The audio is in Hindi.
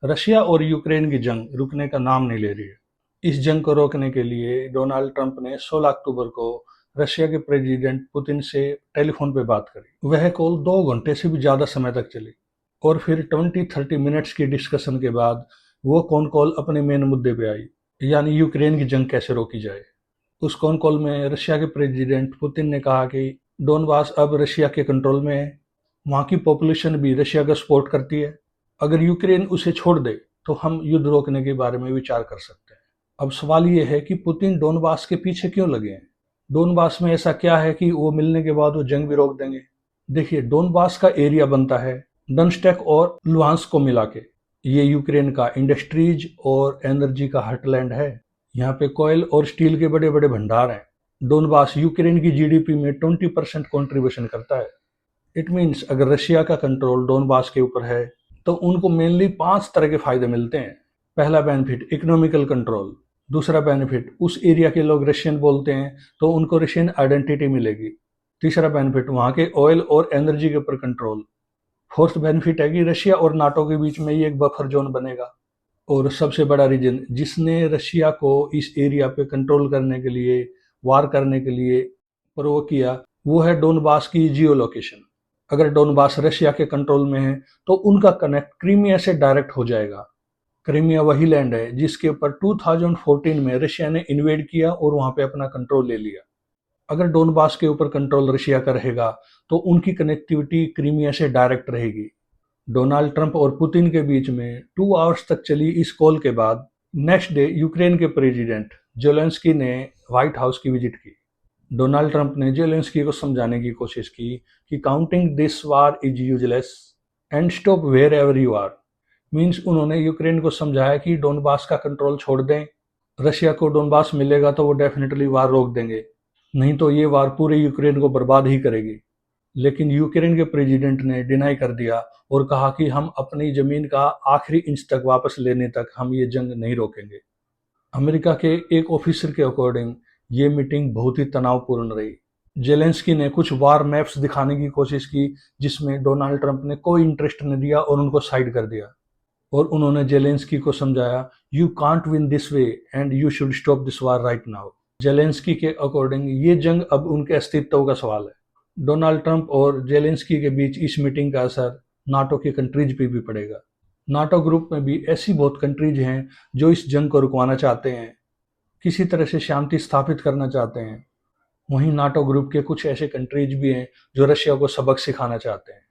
रशिया और यूक्रेन की जंग रुकने का नाम नहीं ले रही है। इस जंग को रोकने के लिए डोनाल्ड ट्रंप ने 16 अक्टूबर को रशिया के प्रेसिडेंट पुतिन से टेलीफोन पे बात करी। वह कॉल 2 घंटे से भी ज्यादा समय तक चली और फिर 20-30 मिनट्स की डिस्कशन के बाद वो कॉन कॉल अपने मेन मुद्दे पे आई, यानी यूक्रेन की जंग कैसे रोकी जाए। उस कॉन कॉल में रशिया के प्रेसिडेंट पुतिन ने कहा कि डोनबास अब रशिया के कंट्रोल में है, वहाँ की पॉपुलेशन भी रशिया का सपोर्ट करती है। अगर यूक्रेन उसे छोड़ दे तो हम युद्ध रोकने के बारे में विचार कर सकते हैं। अब सवाल ये है कि पुतिन डोनबास के पीछे क्यों लगे हैं? डोनबास में ऐसा क्या है कि वो मिलने के बाद वो जंग भी रोक देंगे? देखिए, डोनबास का एरिया बनता है डनस्टेक और लुहांस्क को मिला के। ये यूक्रेन का इंडस्ट्रीज और एनर्जी का हार्टलैंड है। यहाँ पे कोयल और स्टील के बड़े बड़े भंडार हैं। डोनबास यूक्रेन की जीडीपी में 20% कंट्रीब्यूशन करता है। इट मीन्स अगर रशिया का कंट्रोल डोनबास के ऊपर है तो उनको मेनली 5 तरह के फायदे मिलते हैं। पहला बेनिफिट इकोनॉमिकल कंट्रोल। दूसरा बेनिफिट उस एरिया के लोग रशियन बोलते हैं तो उनको रशियन आइडेंटिटी मिलेगी। तीसरा बेनिफिट वहाँ के ऑयल और एनर्जी के ऊपर कंट्रोल। फोर्थ बेनिफिट है कि रशिया और नाटो के बीच में ये एक बफर जोन बनेगा। और सबसे बड़ा रीजन जिसने रशिया को इस एरिया पे कंट्रोल करने के लिए, वार करने के लिए प्रोवोक किया, वो है डोनबास की जियो लोकेशन। अगर डोनबास रशिया के कंट्रोल में है तो उनका कनेक्ट क्रीमिया से डायरेक्ट हो जाएगा। क्रीमिया वही लैंड है जिसके ऊपर 2014 में रशिया ने इन्वेड किया और वहां पे अपना कंट्रोल ले लिया। अगर डोनबास के ऊपर कंट्रोल रशिया का रहेगा तो उनकी कनेक्टिविटी क्रीमिया से डायरेक्ट रहेगी। डोनाल्ड ट्रंप और पुतिन के बीच में 2 आवर्स तक चली इस कॉल के बाद नेक्स्ट डे यूक्रेन के प्रेसिडेंट जेलेंस्की ने व्हाइट हाउस की विजिट की। डोनाल्ड ट्रंप ने जेलेंस्की को समझाने की कोशिश की कि counting this war is useless and stop wherever you are. Means उन्होंने यूक्रेन को समझाया कि डोनबास का कंट्रोल छोड़ दें। रशिया को डोनबास मिलेगा तो वो डेफिनेटली वार रोक देंगे, नहीं तो ये वार पूरे यूक्रेन को बर्बाद ही करेगी। लेकिन यूक्रेन के प्रेसिडेंट ने डिनाई कर दिया और कहा कि हम अपनी जमीन का आखिरी इंच तक वापस लेने तक हम ये जंग नहीं रोकेंगे। अमेरिका के एक ऑफिसर के अकॉर्डिंग ये मीटिंग बहुत ही तनावपूर्ण रही। जेलेंस्की ने कुछ वार मैप्स दिखाने की कोशिश की जिसमें डोनाल्ड ट्रंप ने कोई इंटरेस्ट नहीं दिया और उनको साइड कर दिया। और उन्होंने जेलेंस्की को समझाया, you can't win this way and you should stop this war right now. Zelensky के अकॉर्डिंग ये जंग अब उनके अस्तित्व का सवाल है। डोनाल्ड ट्रंप और जेलेंस्की के बीच इस मीटिंग का असर नाटो की कंट्रीज पे भी पड़ेगा। नाटो ग्रुप में भी ऐसी बहुत कंट्रीज हैं जो इस जंग को रुकवाना चाहते हैं, किसी तरह से शांति स्थापित करना चाहते हैं। वहीं नाटो ग्रुप के कुछ ऐसे कंट्रीज भी हैं जो रशिया को सबक सिखाना चाहते हैं।